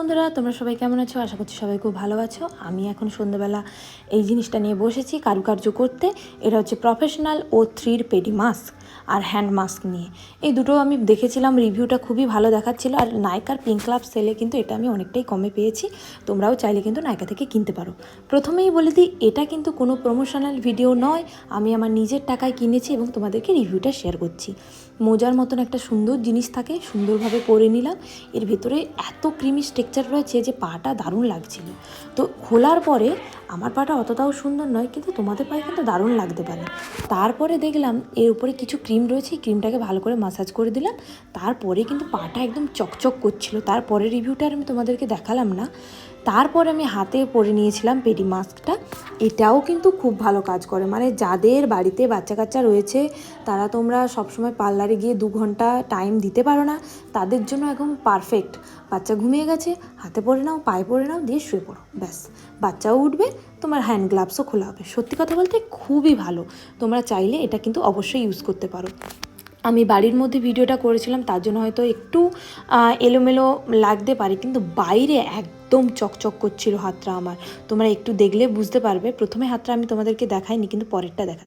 বন্ধুরা, তোমরা সবাই কেমন আছো? আশা করছি সবাই খুব ভালো আছো। আমি এখন সন্ধ্যাবেলা এই জিনিসটা নিয়ে বসেছি কারুকার্য করতে। এটা হচ্ছে প্রফেশনাল O3 পেডি মাস্ক আর হ্যান্ড মাস্ক নিয়ে। এই দুটো আমি দেখেছিলাম, রিভিউটা খুবই ভালো দেখাচ্ছিল। আর নাইকার পিঙ্ক ক্লাব সেলে কিন্তু এটা আমি অনেকটাই কমে পেয়েছি। তোমরাও চাইলে কিন্তু নাইকা থেকে কিনতে পারো। প্রথমেই বলে দিই, এটা কিন্তু কোনো প্রমোশনাল ভিডিও নয়। আমি আমার নিজের টাকায় কিনেছি এবং তোমাদেরকে রিভিউটা শেয়ার করছি। মোজার মতন একটা সুন্দর জিনিস থাকে, সুন্দরভাবে পরে নিলাম। এর ভেতরে এত ক্রিমি স্ট্রাকচার রয়েছে যে পাটা দারুণ লাগছিল। তো খোলার পরে আমার পাটা অতটাও সুন্দর নয়, কিন্তু তোমাদের পায়ে কিন্তু দারুণ লাগতে পারে। তারপরে দেখলাম এর উপরে কিছু ক্রিম রয়েছে, ক্রিমটাকে ভালো করে মাসাজ করে দিলাম। তারপরে কিন্তু পাটা একদম চকচক করছিল। তারপরে রিভিউটা আমি তোমাদেরকে দেখালাম না। তারপরে আমি হাতে পরে নিয়েছিলাম পেডি মাস্কটা। এটাও কিন্তু খুব ভালো কাজ করে, মানে যাদের বাড়িতে বাচ্চা কাচ্চা রয়েছে, তারা তোমরা সবসময় পার্লারে গিয়ে 2 ঘন্টা টাইম দিতে পারো না, তাদের জন্য একদম পারফেক্ট। বাচ্চা ঘুমিয়ে গেছে, হাতে পরে নাও, পায়ে পরে নাও, দিয়ে শুয়ে পড়ো, ব্যাস। বাচ্চাও উঠবে, তোমার হ্যান্ড গ্লাভসও খোলা হবে। সত্যি কথা বলতে খুবই ভালো। তোমরা চাইলে এটা কিন্তু অবশ্যই ইউজ করতে পারো। আমি বাড়ির মধ্যে ভিডিওটা করেছিলাম, তার জন্য হয়তো একটু এলোমেলো লাগতে পারে, কিন্তু বাইরে একদম চকচক করছিল হাতটা আমার। তোমরা একটু দেখলে বুঝতে পারবে। প্রথমে হাতটা আমি তোমাদেরকে দেখাইনি, কিন্তু পরেরটা দেখা।